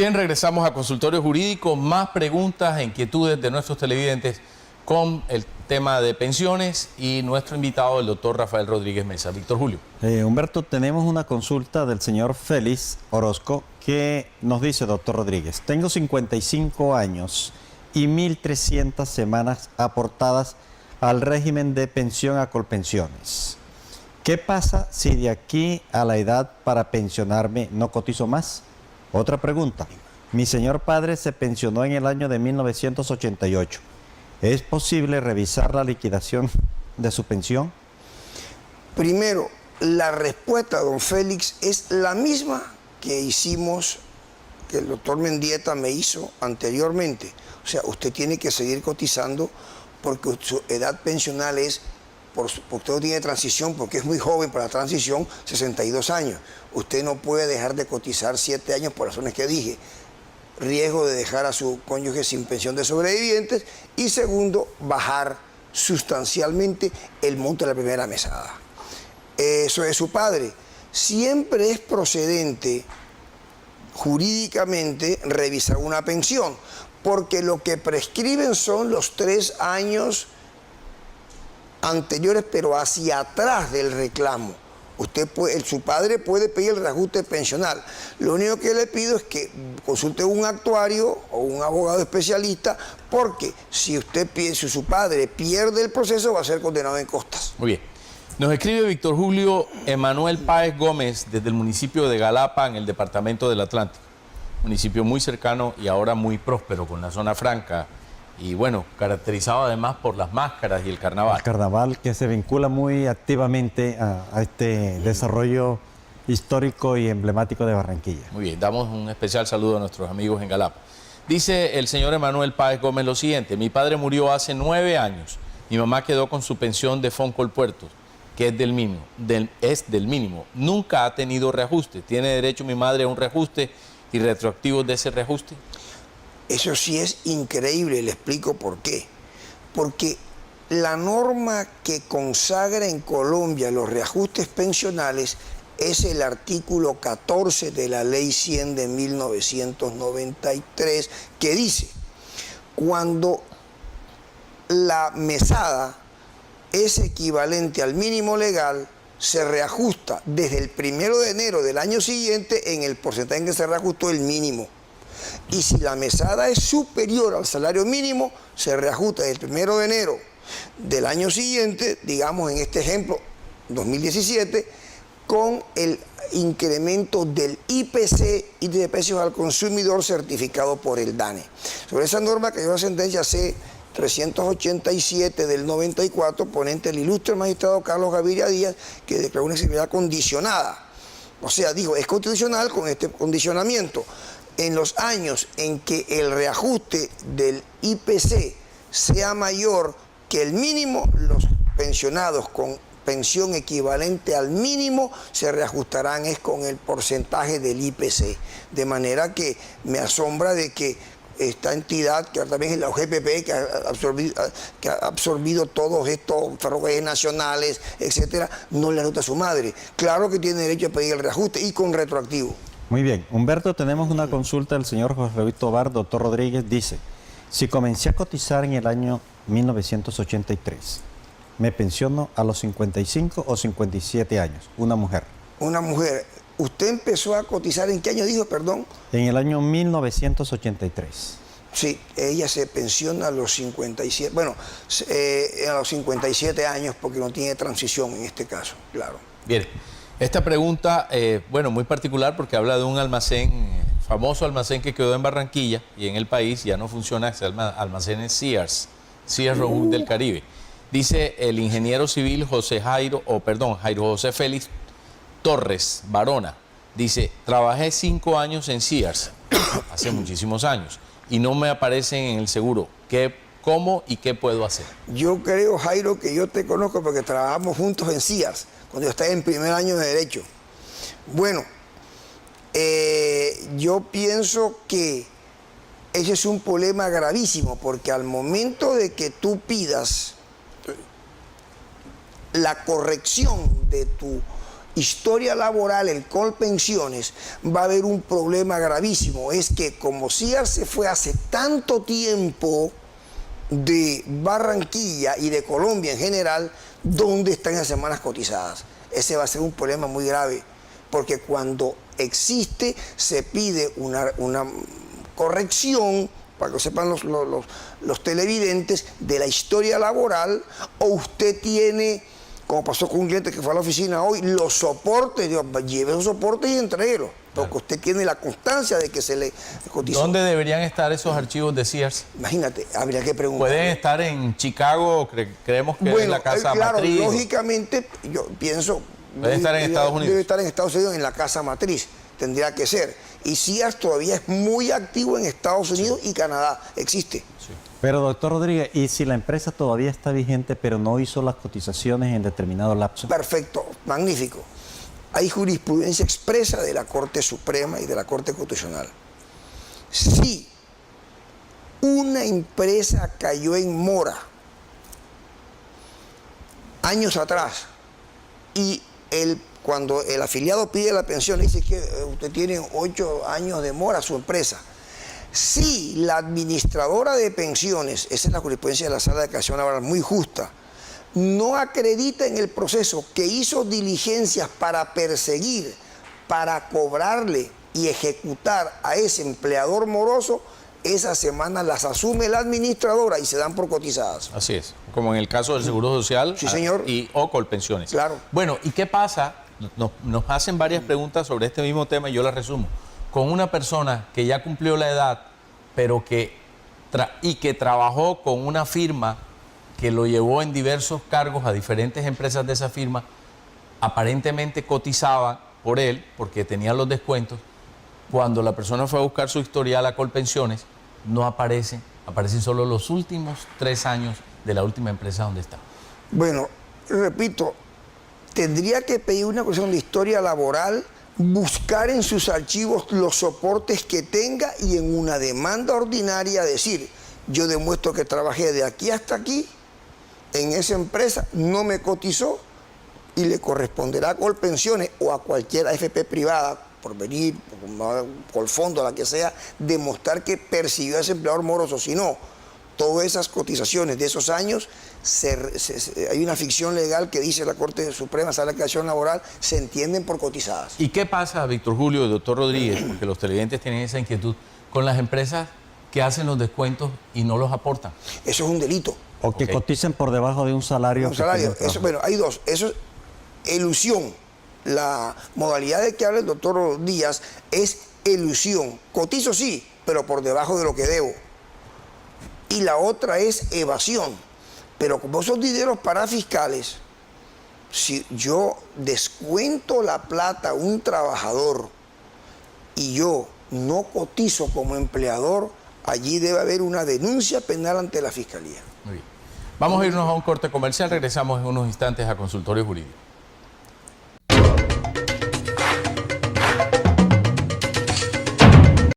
bien, regresamos a Consultorio Jurídico. Más preguntas e inquietudes de nuestros televidentes con el tema de pensiones y nuestro invitado, el doctor Rafael Rodríguez Mesa. Víctor Julio. Humberto, tenemos una consulta del señor Félix Orozco que nos dice, doctor Rodríguez, tengo 55 años y 1.300 semanas aportadas al régimen de pensión a Colpensiones. ¿Qué pasa si de aquí a la edad para pensionarme no cotizo más? Otra pregunta. Mi señor padre se pensionó en el año de 1988. ¿Es posible revisar la liquidación de su pensión? Primero, la respuesta, don Félix, es la misma que hicimos, que el doctor Mendieta me hizo anteriormente. O sea, usted tiene que seguir cotizando porque su edad pensional es, porque usted no tiene transición, porque es muy joven para la transición, 62 años. Usted no puede dejar de cotizar 7 años por razones que dije. Riesgo de dejar a su cónyuge sin pensión de sobrevivientes y segundo, bajar sustancialmente el monto de la primera mesada. Eso es su padre. Siempre es procedente jurídicamente revisar una pensión, porque lo que prescriben son los 3 años anteriores, pero hacia atrás del reclamo. Usted puede, su padre puede pedir el reajuste pensional. Lo único que le pido es que consulte un actuario o un abogado especialista, porque si su padre pierde el proceso, va a ser condenado en costas. Muy bien. Nos escribe Víctor Julio Emanuel Páez Gómez desde el municipio de Galapa, en el departamento del Atlántico. Municipio muy cercano y ahora muy próspero, con la zona franca. Y bueno, caracterizado además por las máscaras y el carnaval. El carnaval que se vincula muy activamente a este desarrollo histórico y emblemático de Barranquilla. Muy bien, damos un especial saludo a nuestros amigos en Galapa. Dice el señor Emanuel Páez Gómez lo siguiente: mi padre murió hace 9 años. Mi mamá quedó con su pensión de Foncolpuerto, que es del mínimo. Nunca ha tenido reajuste. ¿Tiene derecho mi madre a un reajuste y retroactivos de ese reajuste? Eso sí es increíble, le explico por qué. Porque la norma que consagra en Colombia los reajustes pensionales es el artículo 14 de la Ley 100 de 1993, que dice: cuando la mesada es equivalente al mínimo legal, se reajusta desde el 1 de enero del año siguiente en el porcentaje en que se reajustó el mínimo. Y si la mesada es superior al salario mínimo, se reajusta desde el 1 de enero del año siguiente, digamos en este ejemplo, 2017, con el incremento del IPC, Índice de Precios al Consumidor, certificado por el DANE. Sobre esa norma que hay una sentencia C-387 del 94, ponente el ilustre magistrado Carlos Gaviria Díaz, que declaró una exigibilidad condicionada. O sea, dijo, es constitucional con este condicionamiento. En los años en que el reajuste del IPC sea mayor que el mínimo, los pensionados con pensión equivalente al mínimo se reajustarán es con el porcentaje del IPC. De manera que me asombra de que esta entidad, que también es la OGPP, que ha absorbido todos estos ferrocarriles nacionales, etcétera, no le anota a su madre. Claro que tiene derecho a pedir el reajuste y con retroactivo. Muy bien. Humberto, tenemos una consulta del señor José Luis Tobar. Doctor Rodríguez dice: si comencé a cotizar en el año 1983, ¿me pensiono a los 55 o 57 años? Una mujer. Una mujer. ¿Usted empezó a cotizar en qué año dijo, perdón? En el año 1983. Sí, ella se pensiona a los 57, bueno, a los 57 años, porque no tiene transición en este caso, claro. Bien, esta pregunta, bueno, muy particular porque habla de un almacén, famoso almacén que quedó en Barranquilla y en el país ya no funciona, es el almacén en Sears Roebuck del Caribe. Dice el ingeniero civil Jairo José Félix Torres Barona, dice: trabajé 5 años en Sears, hace muchísimos años, y no me aparecen en el seguro. ¿Cómo y qué puedo hacer? Yo creo, Jairo, que yo te conozco porque trabajamos juntos en Sears, cuando yo estaba en primer año de Derecho. Bueno, yo pienso que ese es un problema gravísimo, porque al momento de que tú pidas la corrección de tu historia laboral, el Colpensiones, va a haber un problema gravísimo. Es que como Sears se fue hace tanto tiempo de Barranquilla y de Colombia en general, ¿dónde están las semanas cotizadas? Ese va a ser un problema muy grave, porque cuando existe se pide una corrección, para que lo sepan los televidentes, de la historia laboral, o usted tiene, como pasó con un cliente que fue a la oficina hoy, los soportes, lleve esos soportes y entréguelos, porque usted tiene la constancia de que se le cotizó. ¿Dónde deberían estar esos archivos de Sears? Imagínate, habría que preguntar. ¿Pueden estar en Chicago? Creemos que es la casa claro, matriz. lógicamente, yo pienso... Puede estar en Estados Unidos. Debe estar en Estados Unidos, en la casa matriz, tendría que ser. Y Sears todavía es muy activo en Estados Unidos y Canadá, existe. Sí. Pero doctor Rodríguez, ¿y si la empresa todavía está vigente pero no hizo las cotizaciones en determinado lapso? Perfecto, magnífico. Hay jurisprudencia expresa de la Corte Suprema y de la Corte Constitucional. Si una empresa cayó en mora años atrás y cuando el afiliado pide la pensión, dice que usted tiene 8 años de mora su empresa. Si la administradora de pensiones, esa es la jurisprudencia de la Sala de Casación Laboral, muy justa, no acredita en el proceso que hizo diligencias para perseguir, para cobrarle y ejecutar a ese empleador moroso, esas semanas las asume la administradora y se dan por cotizadas. Así es, como en el caso del Seguro Social, sí, señor, o Colpensiones. Claro. Bueno, ¿y qué pasa? Nos hacen varias preguntas sobre este mismo tema y yo las resumo. Con una persona que ya cumplió la edad, pero que trabajó con una firma que lo llevó en diversos cargos a diferentes empresas de esa firma, aparentemente cotizaba por él, porque tenía los descuentos. Cuando la persona fue a buscar su historial a Colpensiones, no aparecen solo los últimos 3 años de la última empresa donde está. Bueno, repito, tendría que pedir una cuestión de historia laboral, buscar en sus archivos los soportes que tenga y en una demanda ordinaria decir, yo demuestro que trabajé de aquí hasta aquí, en esa empresa no me cotizó y le corresponderá a Colpensiones o a cualquier AFP privada, por venir, por fondo, la que sea, demostrar que persiguió a ese empleador moroso. Si no, todas esas cotizaciones de esos años, hay una ficción legal que dice la Corte Suprema, Sala de Casación Laboral, se entienden por cotizadas. ¿Y qué pasa, Víctor Julio y doctor Rodríguez, porque los televidentes tienen esa inquietud, con las empresas que hacen los descuentos y no los aportan? Eso es un delito. O que coticen por debajo de un salario. Un salario. Eso, bueno, hay dos. Eso es elusión. La modalidad de que habla el doctor Díaz es elusión. Cotizo sí, pero por debajo de lo que debo. Y la otra es evasión. Pero como esos dineros parafiscales, si yo descuento la plata a un trabajador y yo no cotizo como empleador, allí debe haber una denuncia penal ante la Fiscalía. Muy bien. Vamos a irnos a un corte comercial, regresamos en unos instantes a Consultorio Jurídico.